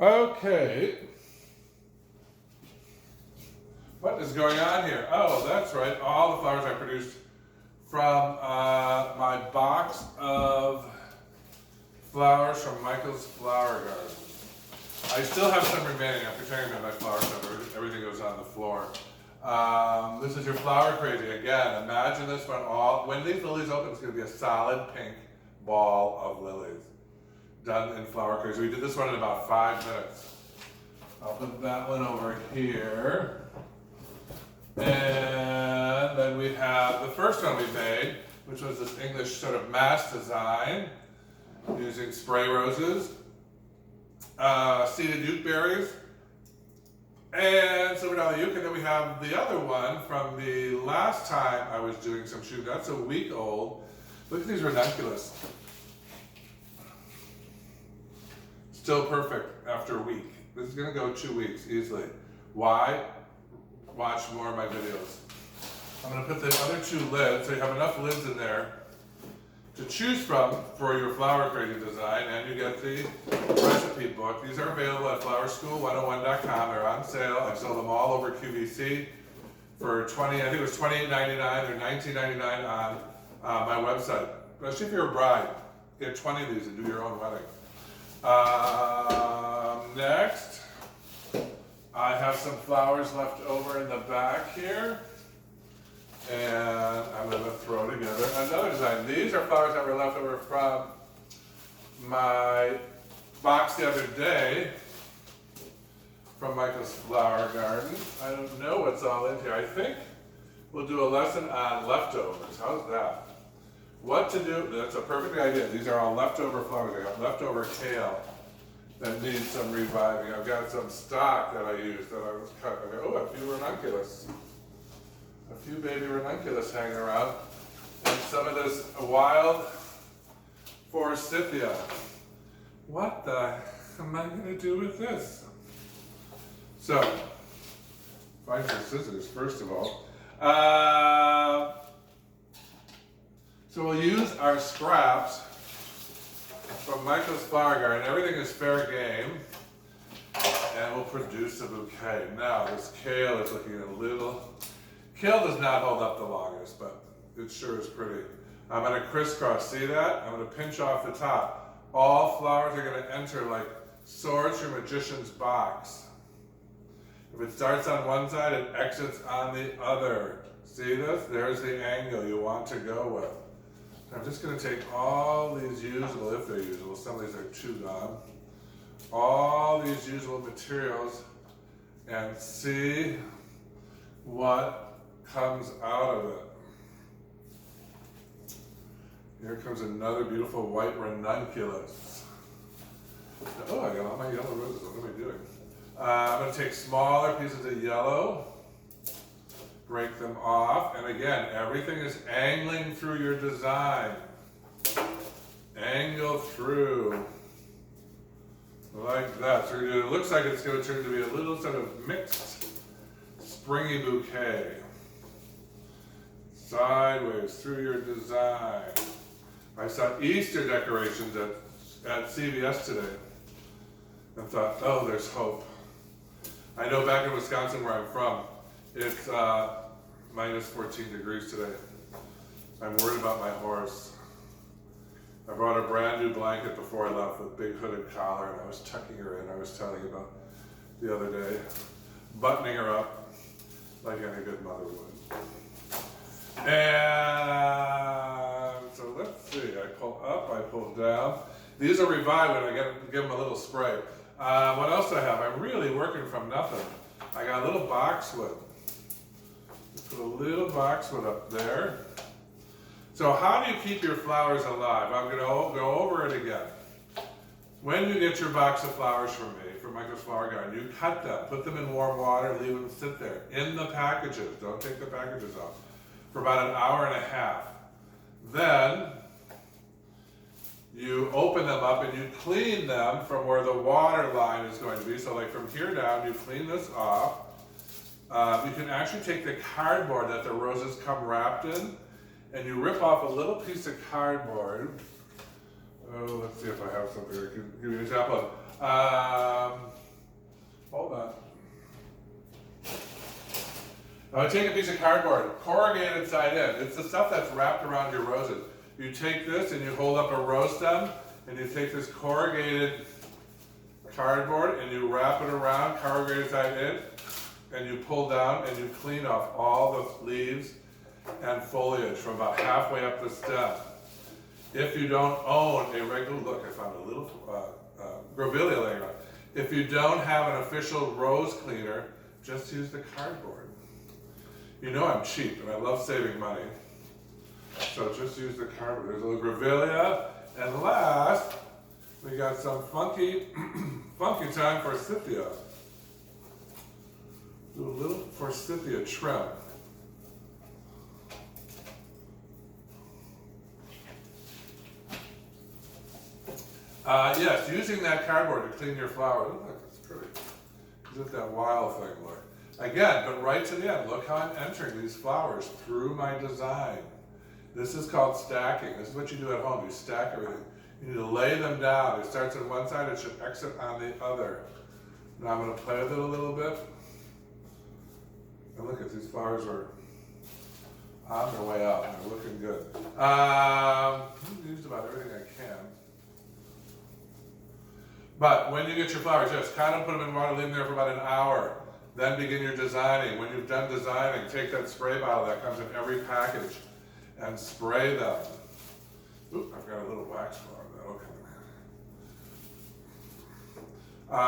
Okay. What is going on here? Oh, that's right. All the flowers I produced from my box of flowers from Michael's Flower Garden. I still have some remaining. I'm preparing my flower cover. Everything goes on the floor. This is your Flower Crazy. Again, imagine this when these lilies open, it's going to be a solid pink ball of lilies done in Flower Crazy. We did this one in about 5 minutes. I'll put that one over here. And then we have the first one we made, which was this English sort of mass design using spray roses, seeded youth berries, and silver dolly yucca. And then we have the other one from the last time I was doing some shooting. That's a week old. Look at these ranunculus. Still perfect after a week. This is going to go 2 weeks easily. Why? Watch more of my videos. I'm going to put the other 2 lids, so you have enough lids in there to choose from for your Flower Crazy design, and you get the recipe book. These are available at flowerschool101.com. They're on sale. I've sold them all over QVC for I think it was $28.99 or $19.99 on my website. Especially if you're a bride, get 20 of these and do your own wedding. Next, I have some flowers left over in the back here, and I'm going to throw together another design. These are flowers that were left over from my box the other day from Michael's Flower Garden. I don't know what's all in here. I think we'll do a lesson on leftovers. How's that? What to do, that's a perfect idea. These are all leftover flowers. I got leftover kale that needs some reviving. I've got some stock that I used that I was cut. I got, a few ranunculus. A few baby ranunculus hanging around. And some of this wild forsythia. What the heck am I going to do with this? So, find some scissors first of all. So we'll use our scraps from Michael's Flower Garden. Everything is fair game. And we'll produce a bouquet. Now, this kale is looking a little... Kale does not hold up the longest, but it sure is pretty. I'm going to crisscross. See that? I'm going to pinch off the top. All flowers are going to enter like swords from a magician's box. If it starts on one side, it exits on the other. See this? There's the angle you want to go with. I'm just going to take all these usable, if they're usable, some of these are chewed on, all these usable materials and see what comes out of it. Here comes another beautiful white ranunculus. Oh, I got all my yellow roses. What am I doing? I'm going to take smaller pieces of yellow, break them off, and again, everything is angling through your design. Angle through, like that. So it looks like it's going to turn to be a little sort of mixed, springy bouquet. Sideways through your design. I saw Easter decorations at CVS today and thought, oh, there's hope. I know back in Wisconsin where I'm from, it's minus 14 degrees today. I'm worried about my horse. I brought a brand new blanket before I left with big hooded collar, and I was tucking her in. I was telling you about the other day, buttoning her up like any good mother would. And so let's see, I pull up, I pull down. These are revived when I give them a little spray. What else do I have? I'm really working from nothing. I got a little boxwood. Put a little boxwood up there. So how do you keep your flowers alive? I'm going to go over it again. When you get your box of flowers from me, from Michael's Flower Garden, you cut them, put them in warm water, leave them sit there in the packages. Don't take the packages off. For about an hour and a half. Then you open them up and you clean them from where the water line is going to be. So like from here down, you clean this off. You can actually take the cardboard that the roses come wrapped in, and you rip off a little piece of cardboard. Oh, let's see if I have something. I can give you an example. Hold on. Now take a piece of cardboard, corrugated side in. It's the stuff that's wrapped around your roses. You take this and you hold up a rose stem, and you take this corrugated cardboard and you wrap it around, corrugated side in, and you pull down and you clean off all the leaves and foliage from about halfway up the stem. If you don't own a regular, look, I found a little grevillea laying around. If you don't have an official rose cleaner, just use the cardboard. You know I'm cheap and I love saving money. So just use the cardboard. There's a little grevillea. And last, we got some funky, funky time forsythia. Do a little forsythia trim. Yes, using that cardboard to clean your flowers. Look, that's pretty. Isn't that wild thing, look? Again, but right to the end, look how I'm entering these flowers through my design. This is called stacking. This is what you do at home. You stack everything. You need to lay them down. It starts on one side, it should exit on the other. Now I'm going to play with it a little bit. And look at these flowers are on their way out. They're looking good. I've used about everything I can. But when you get your flowers, just kind of put them in water, leave them there for about an hour. Then begin your designing. When you've done designing, take that spray bottle that comes in every package and spray them. Oop, I've got a little wax flower that'll come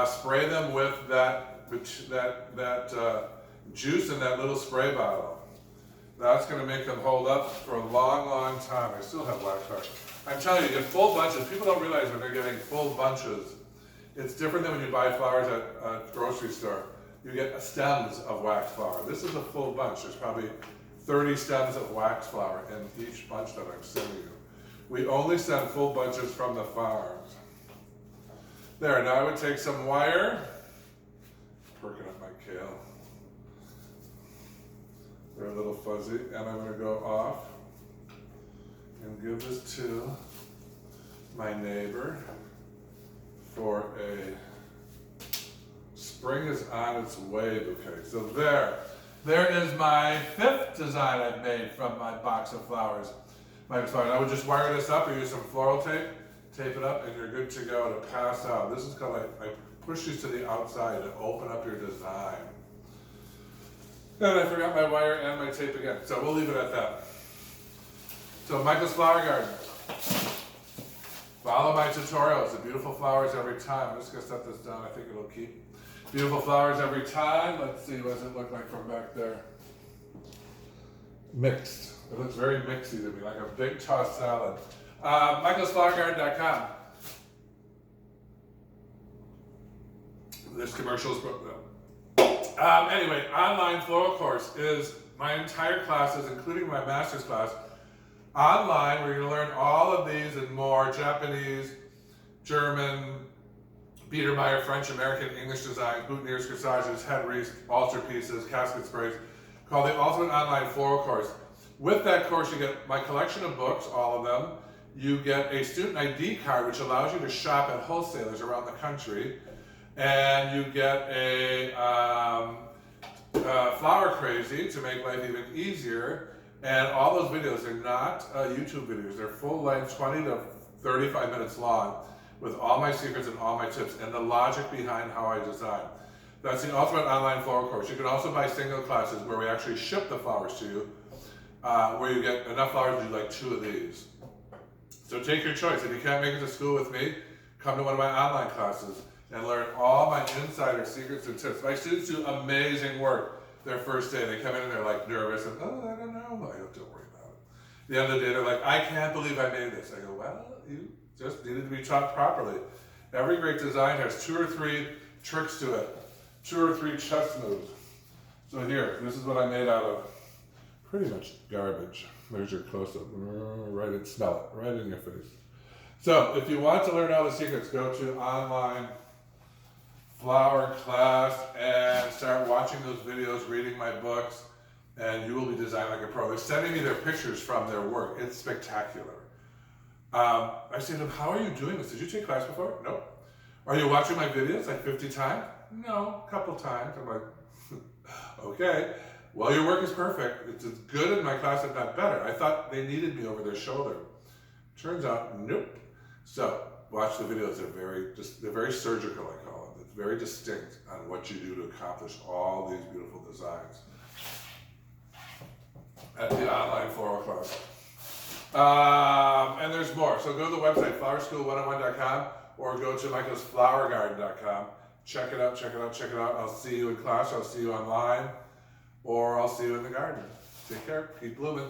in. Spray them with that juice in that little spray bottle. That's going to make them hold up for a long, long time. I still have wax flowers. I'm telling you, you get full bunches. People don't realize when they're getting full bunches. It's different than when you buy flowers at a grocery store. You get stems of wax flower. This is a full bunch. There's probably 30 stems of wax flower in each bunch that I'm sending you. We only send full bunches from the farms. There, now I would take some wire, perking up my kale. They're a little fuzzy, and I'm going to go off and give this to my neighbor for a spring is on its way bouquet. So there is my 5th design I've made from my box of flowers. I would just wire this up or use some floral tape, tape it up, and you're good to go to pass out. This is called, I push these to the outside to open up your design. And I forgot my wire and my tape again, so we'll leave it at that. So Michael's Flower Garden. Follow my tutorials, the beautiful flowers every time. I'm just gonna set this down, I think it'll keep. Beautiful flowers every time. Let's see, what does it look like from back there? Mixed. It looks very mixy to me, like a big tossed salad. michaelsflowergarden.com. This commercial is anyway, online floral course is my entire classes, including my master's class, online, where you're going to learn all of these and more: Japanese, German, Biedermeier, French, American, English design, boutonnieres, corsages, head wreaths, altarpieces, casket sprays, called the Ultimate Online Floral Course. With that course, you get my collection of books, all of them. You get a student ID card, which allows you to shop at wholesalers around the country. And you get a Flower Crazy to make life even easier. And all those videos are not YouTube videos. They're full length, 20 to 35 minutes long, with all my secrets and all my tips and the logic behind how I design. That's the Ultimate Online Floral Course. You can also buy single classes where we actually ship the flowers to you, where you get enough flowers to do like 2 of these. So take your choice. If you can't make it to school with me, come to one of my online classes and learn all my insider secrets and tips. My students do amazing work their first day. They come in and they're like nervous and, oh, I don't know. Don't worry about it. At the end of the day, they're like, I can't believe I made this. I go, well, you just needed to be taught properly. Every great design has 2 or 3 tricks to it, 2 or 3 chess moves. So here, this is what I made out of pretty much garbage. There's your close-up. Right, smell it right in your face. So if you want to learn all the secrets, go to online flower class and start watching those videos, reading my books, and you will be designing like a pro. They're sending me their pictures from their work. It's spectacular. I say to them, how are you doing this? Did you take class before? Nope. Are you watching my videos like 50 times? No, a couple times. I'm like, okay. Well, your work is perfect. It's as good in my class, if not better. I thought they needed me over their shoulder. Turns out, nope. So watch the videos. They're very surgical, I call them. It's very distinct on what you do to accomplish all these beautiful designs at the online floral class. And there's more. So go to the website, flowerschool101.com, or go to michaelsflowergarden.com. Check it out, check it out, check it out. I'll see you in class, I'll see you online, or I'll see you in the garden. Take care, keep blooming.